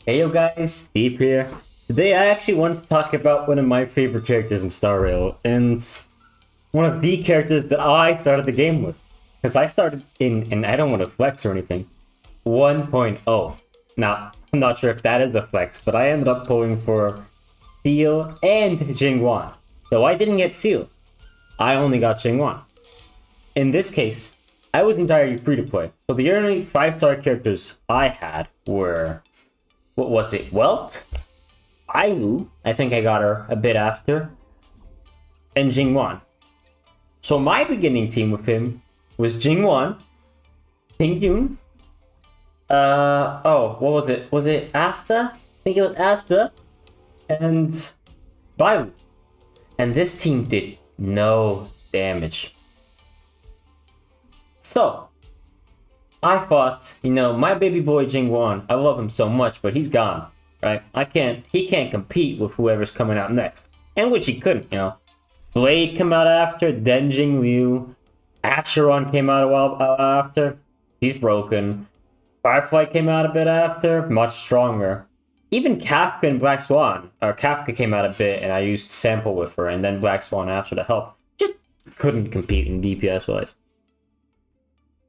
Hey yo guys, Deep here. Today I actually wanted to talk about one of my favorite characters in Star Rail, and one of the characters that I started the game with. Because I started in, and I don't want to flex or anything, 1.0. Now, I'm not sure if that is a flex, but I ended up pulling for Seal and Jing Yuan. Though I didn't get Seal, I only got Jing Yuan. In this case, I was entirely free to play, so the only 5-star characters I had were, what was it, Welt? Ailu, I think I got her a bit after, and Jing Yuan. So my beginning team with him was Jing Yuan, Ting Yun, what was it? Was it Asta? I think it was Asta, and Bailu. And this team did no damage. So, I thought, my baby boy Jing Yuan, I love him so much, but he's gone, right? He can't compete with whoever's coming out next. And which he couldn't. Blade came out after, then Jing Liu, Acheron came out a while after, he's broken. Firefly came out a bit after, much stronger. Even Kafka and Black Swan, or Kafka came out a bit, and I used Sample with her, and then Black Swan after to help. Just couldn't compete in DPS-wise.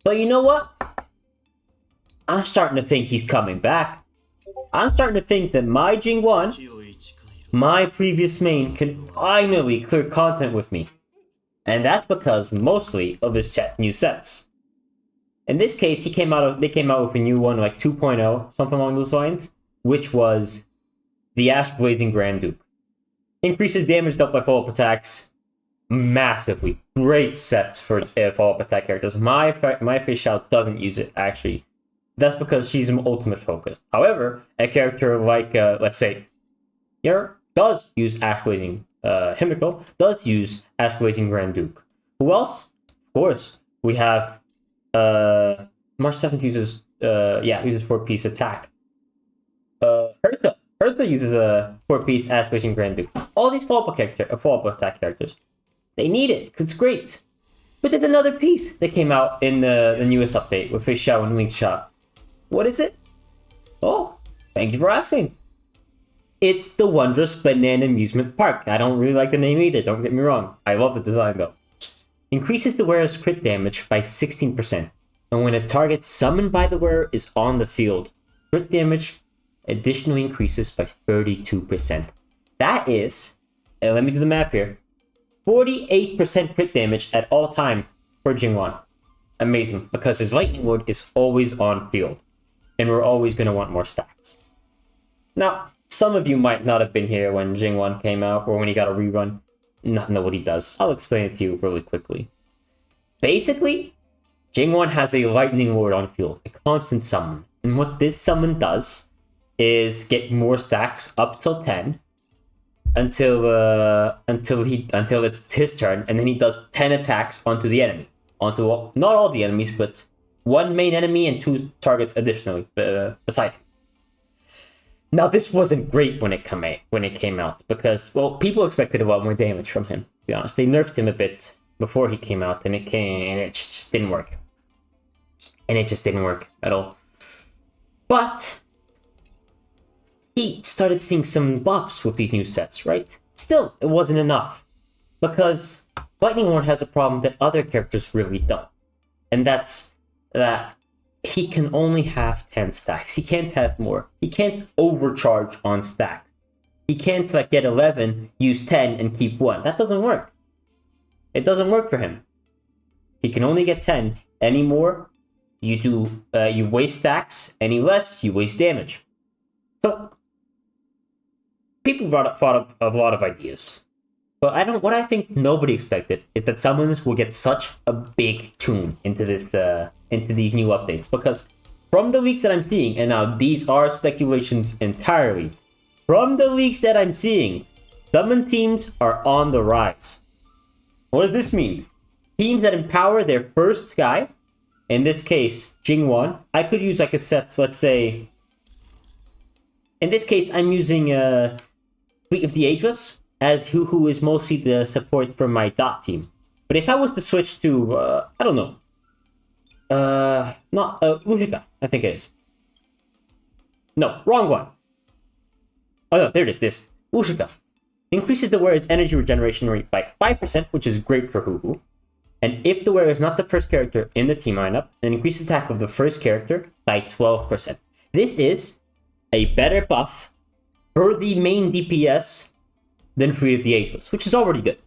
But you know what? I'm starting to think he's coming back. I'm starting to think that my Jing Yuan, my previous main, can finally clear content with me. And that's because mostly of his new sets. In this case, they came out with a new one, like 2.0, something along those lines, which was the Ash Blazing Grand Duke. Increases damage dealt by follow-up attacks massively. Great set for follow-up attack characters. My Face Shout doesn't use it, actually. That's because she's ultimate focused. However, a character like, let's say, here does use Ash Blazing Himiko, does use Ash Blazing Grand Duke. Who else? Of course, we have March 7th uses 4-piece attack. Hertha uses a 4-piece Ash Blazing Grand Duke. All these follow-up attack characters, they need it because it's great. But there's another piece that came out in the newest update with Face Shao and Wing Shot. What is it? Oh, thank you for asking. It's the Wondrous Banana Amusement Park. I don't really like the name either, don't get me wrong. I love the design though. Increases the wearer's crit damage by 16%. And when a target summoned by the wearer is on the field, crit damage additionally increases by 32%. That is, and let me do the math here, 48% crit damage at all time for Jing Yuan. Amazing, because his Lightning Ward is always on field. And we're always going to want more stacks. Now, some of you might not have been here when Jing Yuan came out, or when he got a rerun. Not know what he does. I'll explain it to you really quickly. Basically, Jing Yuan has a Lightning Ward on field, a constant summon. And what this summon does is get more stacks up till 10, until it's his turn, and then he does 10 attacks onto the enemy. Not all the enemies, but one main enemy and 2 targets additionally beside him. Now, this wasn't great when it came out, because, well, people expected a lot more damage from him, to be honest. They nerfed him a bit before he came out, and it just didn't work. And it just didn't work at all. But he started seeing some buffs with these new sets, right? Still, it wasn't enough. Because Lightning Ward has a problem that other characters really don't. And that's that he can only have 10 stacks. He can't have more. He can't overcharge on stacks. He can't get 11, use 10, and keep 1. That doesn't work. It doesn't work for him. He can only get 10. Any more, you waste stacks. Any less, you waste damage. So, people thought up a lot of ideas. But what I think nobody expected is that summons will get such a big tune into these new updates, because from the leaks that I'm seeing, and now these are speculations entirely, from the leaks that I'm seeing, summon teams are on the rise. What does this mean? Teams that empower their first guy, in this case, Jing Yuan. I could use like a set, let's say, in this case, I'm using Fleet of the Ageless, as who is mostly the support for my dot team. But if I was to switch to, I don't know, not Lujica, I think it is. No, wrong one. Oh no, there it is. This Ushika increases the wearer's energy regeneration rate by 5%, which is great for Hoo-Hoo. And if the wearer is not the first character in the team lineup, then increases attack of the first character by 12%. This is a better buff for the main DPS than Fleet of the Ageless, which is already good.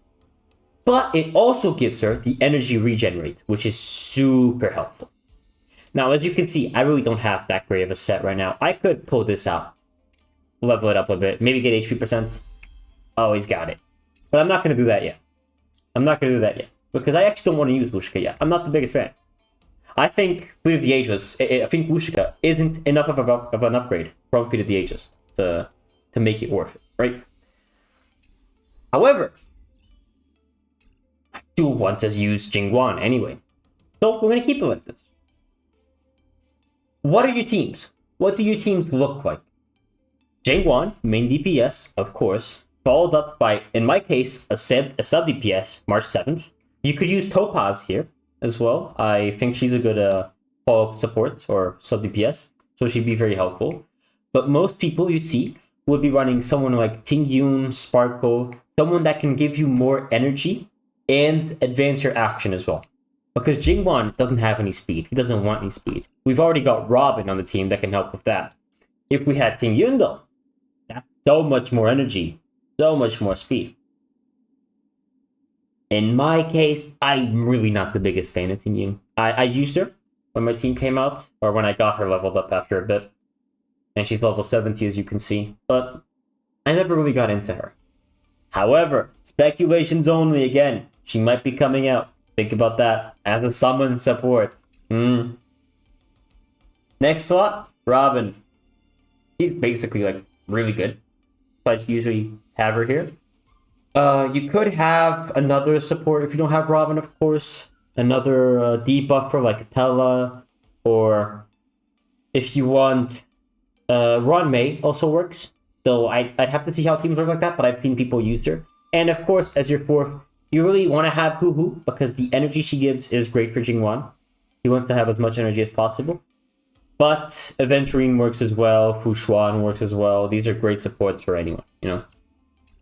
But it also gives her the energy regen rate, which is super helpful. Now, as you can see, I really don't have that great of a set right now. I could pull this out, level it up a bit, maybe get HP percent. Oh, he's got it. But I'm not going to do that yet. Because I actually don't want to use Lushka yet. I'm not the biggest fan. I think Fleet of the Ageless, I think Lushka isn't enough of an upgrade from Fleet of the Ageless to make it worth it, right? However, I do want to use Jing Yuan anyway. So we're going to keep it like this. What are your teams? What do your teams look like? Jing Yuan, main DPS, of course, followed up by, in my case, a sub DPS, March 7th. You could use Topaz here as well. I think she's a good follow-up support or sub DPS, so she'd be very helpful. But most people you'd see would be running someone like Jing Yuan, Sparkle, someone that can give you more energy and advance your action as well. Because Jing Yuan doesn't have any speed. He doesn't want any speed. We've already got Robin on the team that can help with that. If we had Jing Yuan though, that's so much more energy, so much more speed. In my case, I'm really not the biggest fan of Jing Yuan. I used her when my team came out, or when I got her leveled up after a bit. And she's level 70, as you can see. But I never really got into her. However, speculations only again. She might be coming out. Think about that as a summon support. Next slot, Robin. She's basically like really good. So I usually have her here. You could have another support if you don't have Robin, of course. Another debuffer like Capella, or if you want, Ron May also works. Though I'd have to see how teams work like that, but I've seen people use her. And of course, as your fourth, you really want to have Hoo-Hoo because the energy she gives is great for Jing Yuan. He wants to have as much energy as possible. But Aventurine works as well, Fu Xuan works as well. These are great supports for anyone, you know.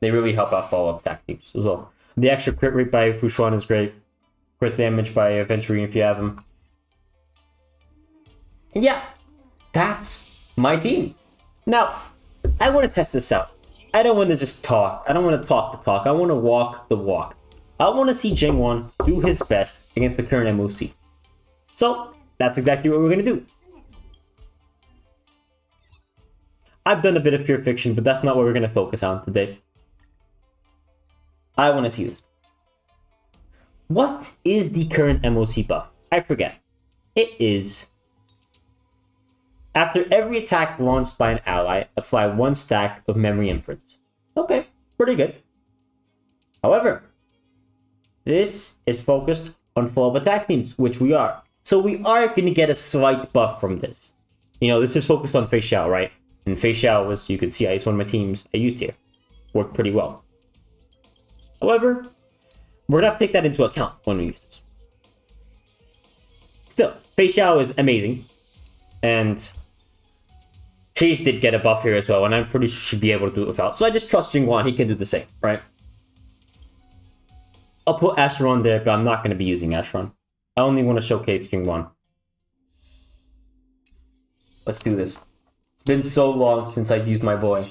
They really help out follow-up attack teams as well. The extra crit rate by Fu Xuan is great. Crit damage by Aventurine if you have him. And yeah, that's my team. Now, I want to test this out. I don't want to just talk. I don't want to talk the talk. I want to walk the walk. I want to see Jing Yuan do his best against the current MOC. So, that's exactly what we're going to do. I've done a bit of pure fiction, but that's not what we're going to focus on today. I want to see this. What is the current MOC buff? I forget. It is... After every attack launched by an ally, apply 1 stack of memory imprint. Okay, pretty good. However, this is focused on follow-up attack teams, which we are. So we are going to get a slight buff from this. You know, this is focused on Fei Xiao, right? And Fei Xiao was, you can see, it's one of my teams I used here. Worked pretty well. However, we're going to have to take that into account when we use this. Still, Fei Xiao is amazing. And Chase did get a buff here as well, and I'm pretty sure she'd be able to do it without. So I just trust Jing Yuan, he can do the same, right? I'll put Acheron there, but I'm not going to be using Acheron. I only want to showcase Jing Yuan. Let's do this. It's been so long since I've used my boy.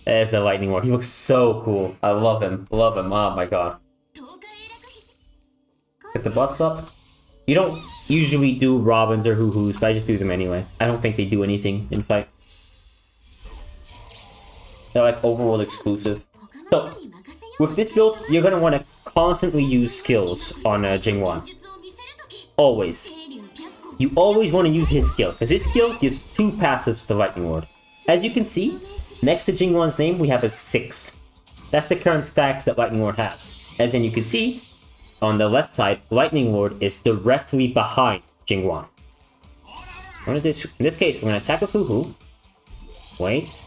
There's the lightning one. He looks so cool. I love him. Love him. Oh my god. Get the butts up. You don't usually do Robins or Hoo-Hoos, but I just do them anyway. I don't think they do anything in fight. They're like overworld exclusive. So, with this build, you're going to want to constantly use skills on Jing Yuan. Always. You always want to use his skill, because his skill gives 2 passives to Lightning Ward. As you can see, next to Jing Yuan's name, we have a 6. That's the current stacks that Lightning Ward has. As in, you can see, on the left side, Lightning Ward is directly behind Jing Yuan. In this case, we're going to attack with Hoo-Hoo. Wait.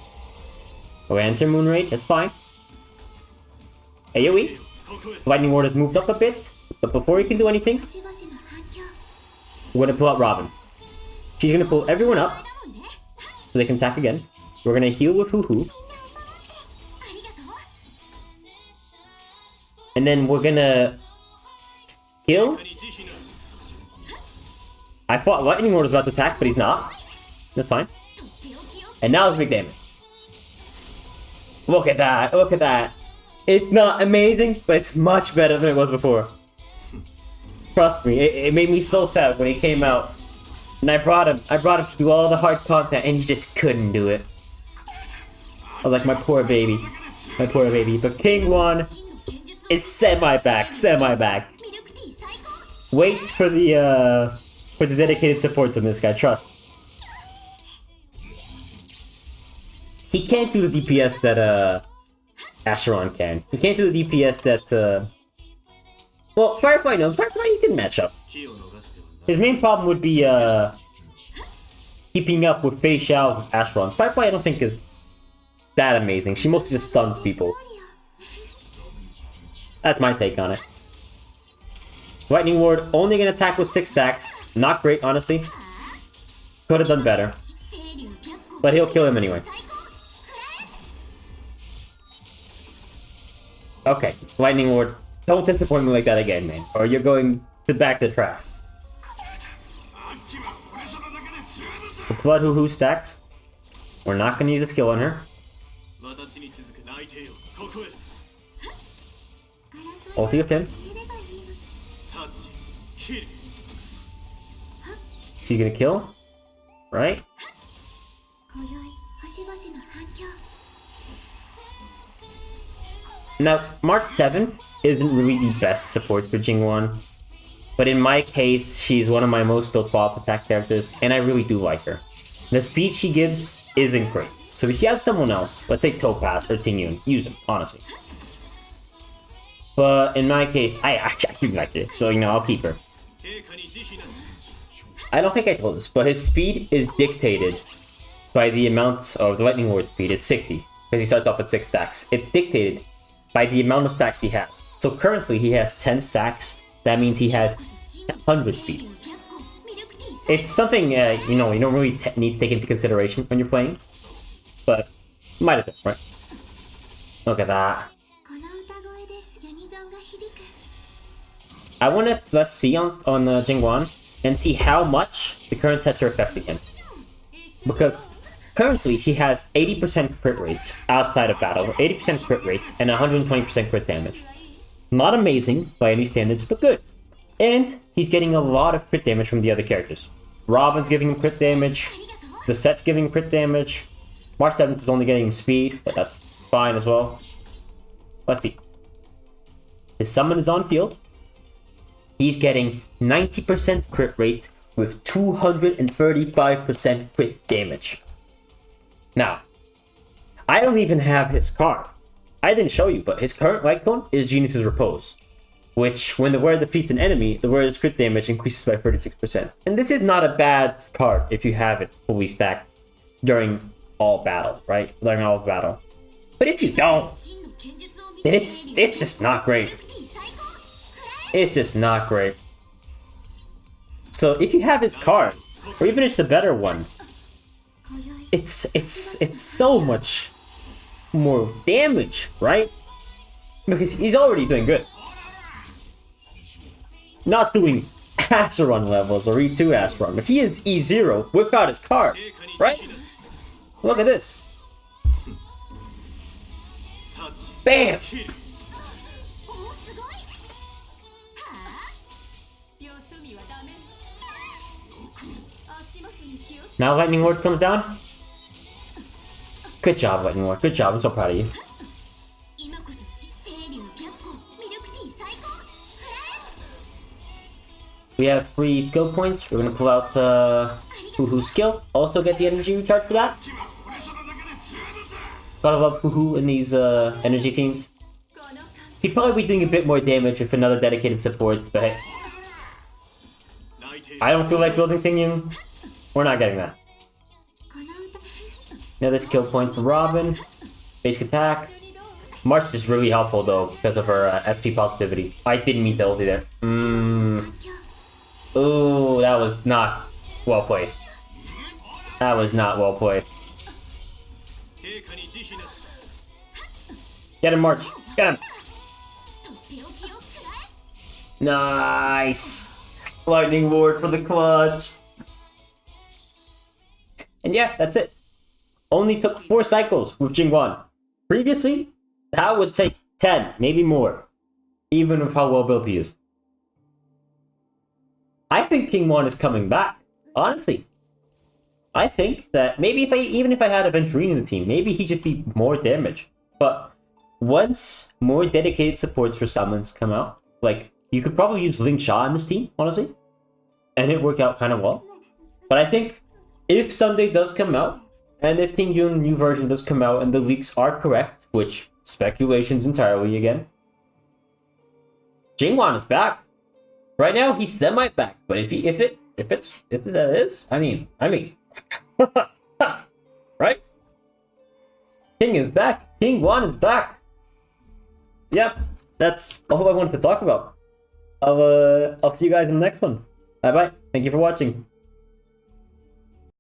We're going to enter Moon Rage, that's fine. AoE. Lightning Ward has moved up a bit, but before he can do anything, we're going to pull out Robin. She's going to pull everyone up, so they can attack again. We're gonna heal with Hoo-Hoo. And then we're gonna kill. I thought Lightning Lord was about to attack, but he's not. That's fine. And now it's big damage. Look at that, look at that. It's not amazing, but it's much better than it was before. Trust me, it made me so sad when he came out. And I brought him to do all the hard content, and he just couldn't do it. I was like, my poor baby. My poor baby. But King Yuan is semi-back. Wait for the dedicated supports on this guy, trust. He can't do the DPS that, Acheron can. He can't do the DPS that, well, Firefly, no. Firefly, you can match up. His main problem would be, keeping up with Fei Xiao with Acheron's. Firefly, I don't think is that amazing. She mostly just stuns people. That's my take on it. Lightning Ward only gonna attack with 6 stacks. Not great, honestly. Could have done better. But he'll kill him anyway. Okay, Lightning Ward, don't disappoint me like that again, man. Or you're going to back the track. The Blood Hoo-Hoo stacks. We're not gonna use a skill on her. Ulti of him. She's gonna kill, right? Now, March 7th isn't really the best support for Jing Yuan, but in my case, she's one of my most built follow-up attack characters, and I really do like her. The speed she gives isn't great, so if you have someone else, let's say Topaz or Jing Yuan, use them, honestly. But in my case, I actually like it, so you know, I'll keep her. I don't think I told this, but his speed is dictated by the amount of the Lightning Lord speed is 60, because he starts off at 6 stacks. It's dictated by the amount of stacks he has. So currently he has 10 stacks, that means he has 100 speed. It's something, you know, you don't really need to take into consideration when you're playing, but might as well, right? Look at that. I want to let's see on Jing Yuan and see how much the current sets are affecting him. Because currently he has 80% crit rate outside of battle, 80% crit rate, and 120% crit damage. Not amazing by any standards, but good. And he's getting a lot of crit damage from the other characters. Robin's giving him crit damage, the set's giving him crit damage, March 7th is only getting him speed, but that's fine as well. Let's see. His summon is on field. He's getting 90% crit rate with 235% crit damage. Now, I don't even have his card. I didn't show you, but his current light cone is Genius's Repose, which, when the wearer defeats an enemy, the wearer's crit damage increases by 36%. And this is not a bad card if you have it fully stacked during all battle, right? During all battle. But if you don't, then it's just not great. It's just not great. So if you have his card, or even it's the better one, it's so much more damage, right? Because he's already doing good. Not doing Acheron levels or E2 Acheron, but he is E0 without his card, right? Look at this. Bam! Now Lightning Lord comes down. Good job, Lightning Lord. Good job. I'm so proud of you. We have 3 skill points. We're gonna pull out Hoo-Hoo's skill. Also get the energy recharge for that. Gotta love Hoo-Hoo in these energy teams. He'd probably be doing a bit more damage with another dedicated support, but hey. I don't feel like building Tingyun. We're not getting that. Another skill point for Robin. Basic attack. March is really helpful though because of her SP positivity. I didn't mean to ulti there. Ooh, that was not well played. That was not well played. Get him, March. Get him. Nice. Lightning ward for the clutch. And yeah, that's it. Only took 4 cycles with Jing Yuan. Previously, that would take 10, maybe more. Even with how well built he is. I think King Yuan is coming back. Honestly. I think that maybe even if I had a Venturine in the team, maybe he'd just be more damage. But once more dedicated supports for summons come out, like, you could probably use Ling Sha in this team, honestly. And it worked out kind of well. But I think if Sunday does come out, and if King Yuan new version does come out and the leaks are correct, which speculations entirely again, Jing Yuan is back. Right now he's semi back, but if it is, I mean, right? King is back. King Yuan is back. Yep, that's all I wanted to talk about. I'll see you guys in the next one. Bye bye. Thank you for watching.